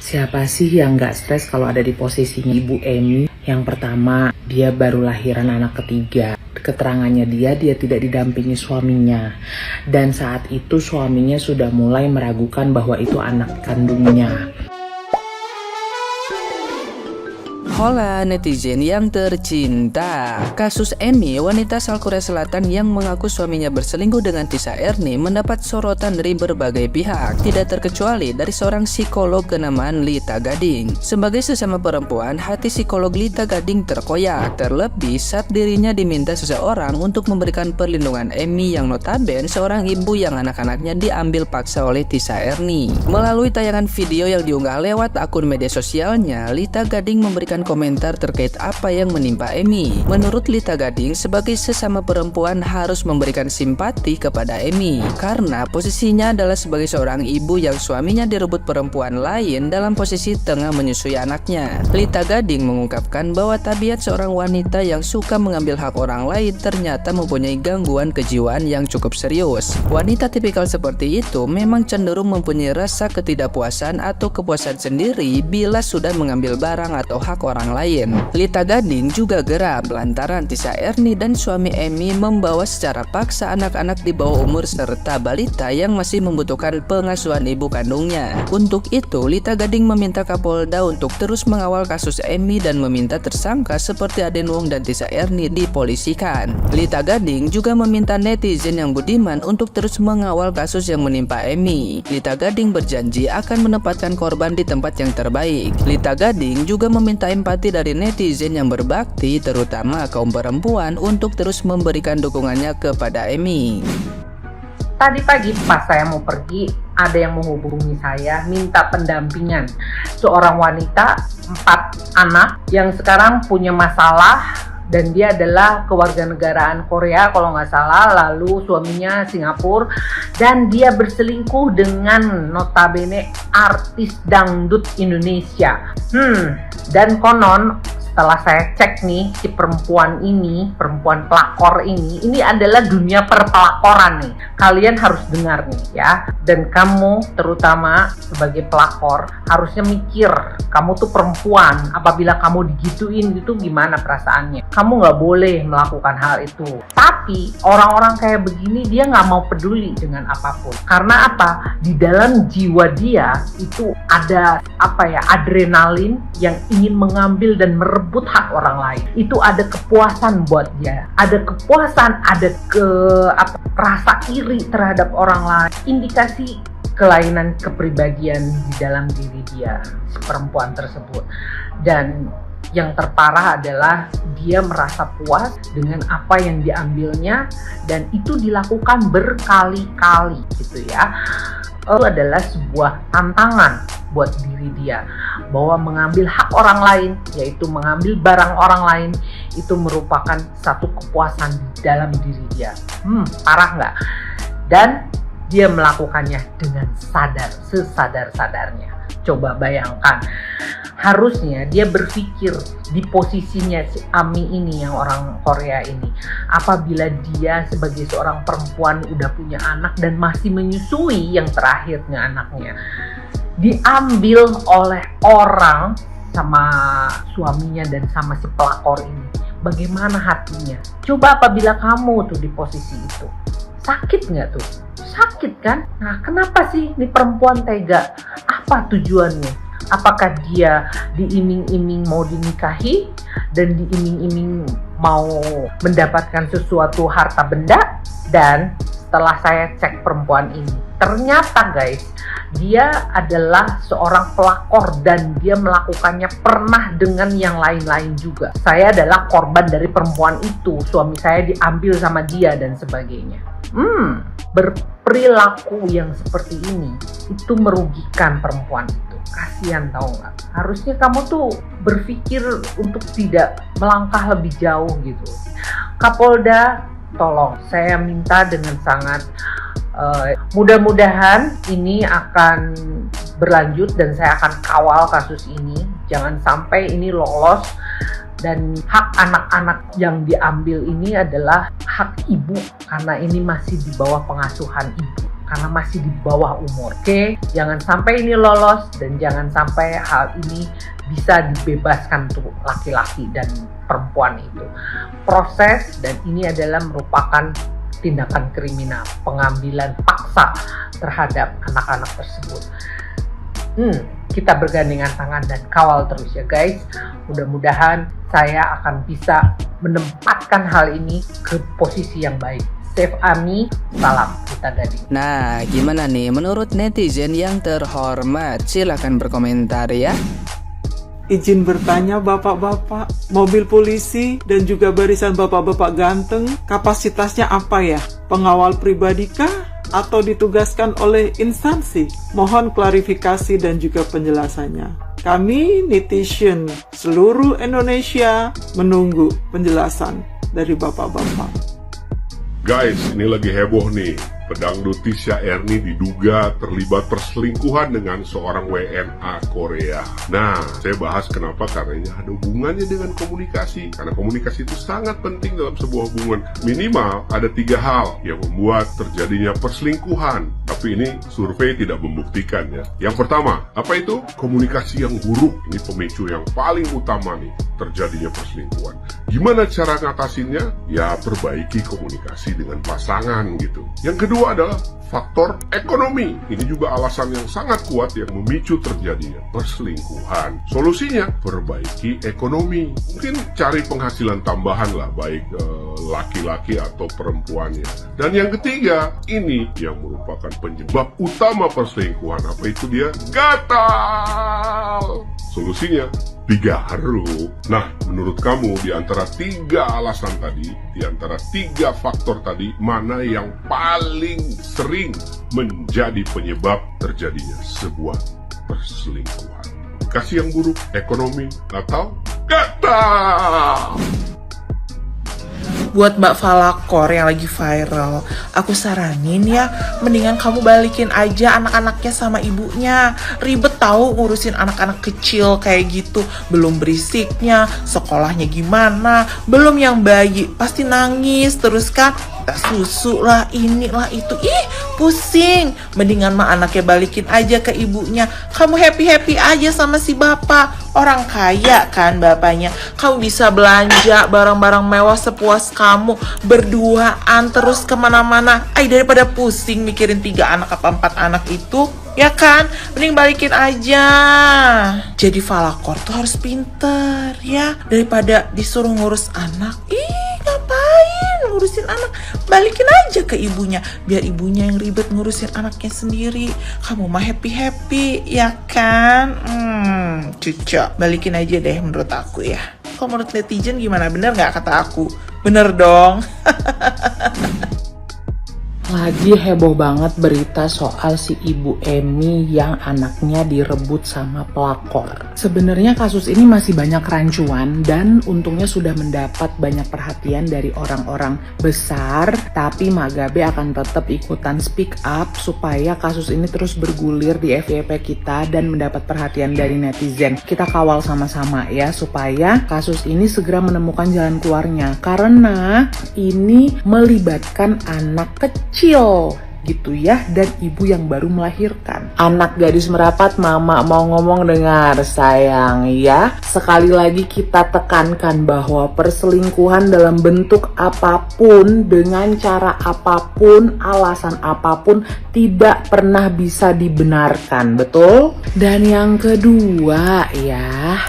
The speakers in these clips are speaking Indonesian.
Siapa sih yang gak stres kalau ada di posisinya Ibu Emi? Yang pertama, dia baru lahiran anak ketiga. Keterangannya dia tidak didampingi suaminya. Dan saat itu suaminya sudah mulai meragukan bahwa itu anak kandungnya. Hola netizen yang tercinta. Kasus Emi, wanita asal Korea Selatan yang mengaku suaminya berselingkuh dengan Tisa Erni mendapat sorotan dari berbagai pihak, tidak terkecuali dari seorang psikolog kenamaan Lita Gading. Sebagai sesama perempuan, hati psikolog Lita Gading terkoyak, terlebih saat dirinya diminta seseorang untuk memberikan perlindungan Emi yang notabene seorang ibu yang anak-anaknya diambil paksa oleh Tisa Erni. Melalui tayangan video yang diunggah lewat akun media sosialnya, Lita Gading memberikan komentar terkait apa yang menimpa Emi. Menurut Lita Gading, sebagai sesama perempuan harus memberikan simpati kepada Emi karena posisinya adalah sebagai seorang ibu yang suaminya direbut perempuan lain dalam posisi tengah menyusui anaknya. Lita Gading mengungkapkan bahwa tabiat seorang wanita yang suka mengambil hak orang lain ternyata mempunyai gangguan kejiwaan yang cukup serius. Wanita tipikal seperti itu memang cenderung mempunyai rasa ketidakpuasan atau kepuasan sendiri bila sudah mengambil barang atau hak orang lain. Lita Gading juga geram lantaran Tisa Erni dan suami Emi membawa secara paksa anak-anak di bawah umur serta balita yang masih membutuhkan pengasuhan ibu kandungnya. Untuk itu, Lita Gading meminta Kapolda untuk terus mengawal kasus Emi dan meminta tersangka seperti Aden Wong dan Tisa Erni dipolisikan. Lita Gading juga meminta netizen yang budiman untuk terus mengawal kasus yang menimpa Emi. Lita Gading berjanji akan menempatkan korban di tempat yang terbaik. Lita Gading juga meminta empati dari netizen yang berbakti, terutama kaum perempuan, untuk terus memberikan dukungannya kepada Emi. Tadi pagi pas saya mau pergi, ada yang menghubungi saya minta pendampingan. Seorang wanita 4 anak yang sekarang punya masalah dan dia adalah kewarganegaraan Korea kalau nggak salah, lalu suaminya Singapura dan dia berselingkuh dengan notabene artis dangdut Indonesia. Dan konon setelah saya cek nih, si perempuan ini, perempuan pelakor ini adalah dunia perpelakoran nih. Kalian harus dengar nih ya. Dan kamu terutama sebagai pelakor harusnya mikir, kamu tuh perempuan, apabila kamu digituin gitu gimana perasaannya. Kamu nggak boleh melakukan hal itu. Tapi orang-orang kayak begini dia nggak mau peduli dengan apapun. Karena apa? Di dalam jiwa dia itu ada adrenalin yang ingin mengambil dan merebut hak orang lain. Itu ada kepuasan buat dia. Ada kepuasan, ada rasa iri terhadap orang lain. Indikasi kelainan kepribadian di dalam diri dia, si perempuan tersebut. Dan yang terparah adalah dia merasa puas dengan apa yang diambilnya dan itu dilakukan berkali-kali gitu ya. Itu adalah sebuah tantangan buat diri dia bahwa mengambil hak orang lain, yaitu mengambil barang orang lain, itu merupakan satu kepuasan di dalam diri dia. Parah nggak? Dan dia melakukannya dengan sadar, sesadar-sadarnya. Coba bayangkan, harusnya dia berpikir di posisinya si Ami ini yang orang Korea ini. Apabila dia sebagai seorang perempuan udah punya anak dan masih menyusui yang terakhirnya anaknya, diambil oleh orang sama suaminya dan sama si pelakor ini, bagaimana hatinya? Coba apabila kamu tuh di posisi itu, sakit nggak tuh? Sakit kan? Nah, kenapa sih ini perempuan tega? Apa tujuannya? Apakah dia diiming-iming mau dinikahi dan diiming-iming mau mendapatkan sesuatu harta benda? Dan setelah saya cek perempuan ini, ternyata guys, dia adalah seorang pelakor dan dia melakukannya pernah dengan yang lain-lain juga. Saya adalah korban dari perempuan itu, suami saya diambil sama dia dan sebagainya. Berperilaku yang seperti ini itu merugikan perempuan itu. Kasihan tahu nggak? Harusnya kamu tuh berpikir untuk tidak melangkah lebih jauh gitu. Kapolda, tolong saya minta dengan sangat mudah-mudahan ini akan berlanjut dan saya akan kawal kasus ini. Jangan sampai ini lolos dan hak anak-anak yang diambil ini adalah hak ibu karena ini masih di bawah pengasuhan ibu. karena masih di bawah umur. Oke, jangan sampai ini lolos dan jangan sampai hal ini bisa dibebaskan untuk laki-laki dan perempuan itu. Proses dan ini adalah merupakan tindakan kriminal, pengambilan paksa terhadap anak-anak tersebut. Kita bergandengan tangan dan kawal terus ya guys. Mudah-mudahan saya akan bisa menempatkan hal ini ke posisi yang baik. Save Ami, salam kita gading. Nah, gimana nih menurut netizen yang terhormat? Silahkan berkomentar ya. Izin bertanya bapak-bapak, mobil polisi dan juga barisan bapak-bapak ganteng, kapasitasnya apa ya? Pengawal pribadi kah? Atau ditugaskan oleh instansi? Mohon klarifikasi dan juga penjelasannya. Kami netizen seluruh Indonesia menunggu penjelasan dari bapak-bapak. Guys, ini lagi heboh nih. Pedangdut Tisha Erni diduga terlibat perselingkuhan dengan seorang WNA Korea. Nah, saya bahas kenapa, karena ini ada hubungannya dengan komunikasi. Karena komunikasi itu sangat penting dalam sebuah hubungan. Minimal ada 3 hal yang membuat terjadinya perselingkuhan. Tapi ini survei tidak membuktikan ya. Yang pertama, apa itu? Komunikasi yang buruk. Ini pemicu yang paling utama nih terjadinya perselingkuhan. Gimana cara ngatasinnya? Ya, perbaiki komunikasi dengan pasangan gitu. Yang kedua adalah faktor ekonomi. Ini juga alasan yang sangat kuat yang memicu terjadinya perselingkuhan. Solusinya, perbaiki ekonomi. Mungkin cari penghasilan tambahan lah, baik laki-laki atau perempuannya. Dan yang ketiga, ini yang merupakan penyebab utama perselingkuhan. Apa itu dia? Gatal! Solusinya, digaruk. Nah, menurut kamu di antara 3 alasan tadi, di antara 3 faktor tadi, mana yang paling sering menjadi penyebab terjadinya sebuah perselingkuhan? Komunikasi yang buruk, ekonomi, atau gatal? Buat Mbak Falakor yang lagi viral, aku saranin ya, mendingan kamu balikin aja anak-anaknya sama ibunya. Ribet tahu ngurusin anak-anak kecil kayak gitu. Belum berisiknya, sekolahnya gimana, belum yang bayi, pasti nangis terus kan. Susu lah, inilah itu, ih pusing. Mendingan mah anaknya balikin aja ke ibunya. Kamu happy-happy aja sama si bapak. Orang kaya kan bapaknya. Kamu bisa belanja barang-barang mewah sepuas kamu, berduaan terus kemana-mana. Daripada pusing mikirin 3 anak apa 4 anak itu, ya kan? Mending balikin aja. Jadi Falakor tuh harus pinter ya, daripada disuruh ngurus anak. Ngapain ngurusin anak? Balikin aja ke ibunya, biar ibunya yang ribet ngurusin anaknya sendiri. Kamu mah happy-happy, ya kan? Cucok, balikin aja deh menurut aku ya. Kalau menurut netizen gimana? Bener gak kata aku? Bener dong. Lagi heboh banget berita soal si Ibu Emi yang anaknya direbut sama pelakor. Sebenarnya kasus ini masih banyak rancuan dan untungnya sudah mendapat banyak perhatian dari orang-orang besar. Tapi Magabe akan tetap ikutan speak up supaya kasus ini terus bergulir di FYP kita dan mendapat perhatian dari netizen. Kita kawal sama-sama ya supaya kasus ini segera menemukan jalan keluarnya. Karena ini melibatkan anak kecil gitu ya, dan ibu yang baru melahirkan. Anak gadis merapat, mama mau ngomong dengar sayang ya. Sekali lagi kita tekankan bahwa perselingkuhan dalam bentuk apapun, dengan cara apapun, alasan apapun, tidak pernah bisa dibenarkan, betul? Dan yang kedua ya,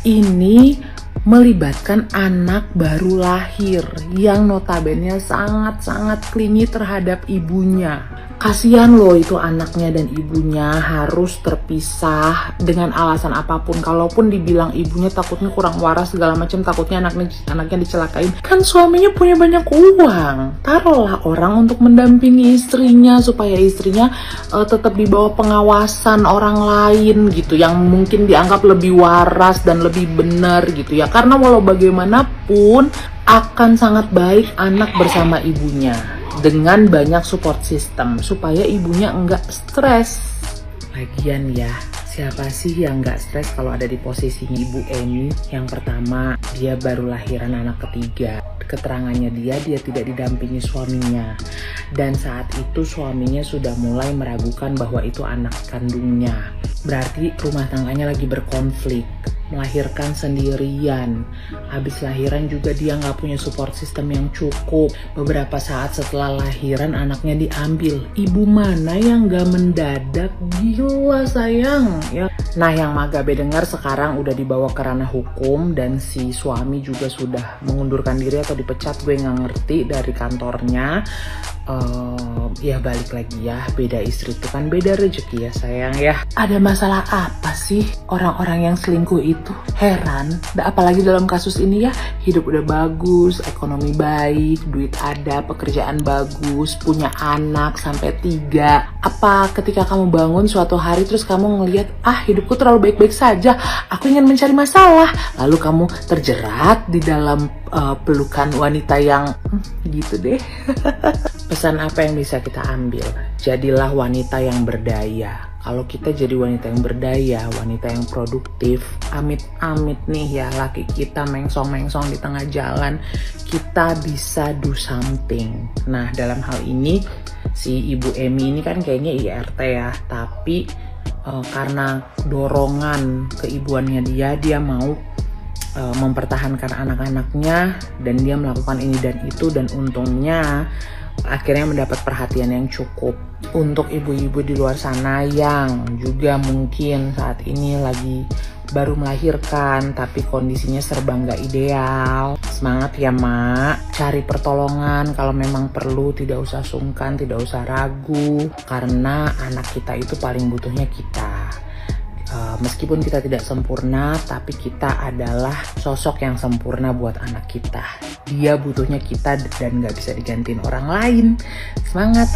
ini melibatkan anak baru lahir yang notabene sangat-sangat clingy terhadap ibunya. Kasihan loh itu anaknya dan ibunya harus terpisah dengan alasan apapun. Kalaupun dibilang ibunya takutnya kurang waras segala macam, takutnya anaknya dicelakain. Kan suaminya punya banyak uang. Taruhlah orang untuk mendampingi istrinya supaya istrinya tetap di bawah pengawasan orang lain gitu, yang mungkin dianggap lebih waras dan lebih benar gitu ya. Karena walau bagaimanapun akan sangat baik anak bersama ibunya dengan banyak support system supaya ibunya enggak stres. Lagian ya, siapa sih yang enggak stres kalau ada di posisinya Ibu Emi? Yang pertama, dia baru lahiran anak ketiga. keterangannya dia tidak didampingi suaminya. Dan saat itu suaminya sudah mulai meragukan bahwa itu anak kandungnya. Berarti rumah tangganya lagi berkonflik, melahirkan sendirian. Habis lahiran juga dia nggak punya support system yang cukup. Beberapa saat setelah lahiran anaknya diambil. Ibu mana yang nggak mendadak? Gila sayang ya. Nah, yang Magabe dengar sekarang udah dibawa ke ranah hukum dan si suami juga sudah mengundurkan diri atau dipecat, gue nggak ngerti, dari kantornya. Ya balik lagi ya, beda istri itu kan beda rezeki ya sayang ya. Ada masalah apa sih orang-orang yang selingkuh itu? Heran, apalagi dalam kasus ini ya, hidup udah bagus, ekonomi baik, duit ada, pekerjaan bagus, punya anak sampai 3. Apa ketika kamu bangun suatu hari terus kamu ngelihat, hidupku terlalu baik-baik saja, aku ingin mencari masalah, lalu kamu terjerat di dalam pelukan wanita yang gitu deh. Pesan apa yang bisa kita ambil? Jadilah wanita yang berdaya. Kalau kita jadi wanita yang berdaya, wanita yang produktif, amit-amit nih ya laki kita mengsong-mengsong di tengah jalan, kita bisa do something. Nah, dalam hal ini si Ibu Emi ini kan kayaknya IRT ya, tapi karena dorongan keibuannya dia mau mempertahankan anak-anaknya dan dia melakukan ini dan itu, dan untungnya akhirnya mendapat perhatian yang cukup. Untuk ibu-ibu di luar sana yang juga mungkin saat ini lagi baru melahirkan tapi kondisinya serba nggak ideal, semangat ya mak, cari pertolongan kalau memang perlu, tidak usah sungkan, tidak usah ragu, karena anak kita itu paling butuhnya kita. Meskipun kita tidak sempurna, tapi kita adalah sosok yang sempurna buat anak kita. Dia butuhnya kita dan gak bisa digantiin orang lain. Semangat!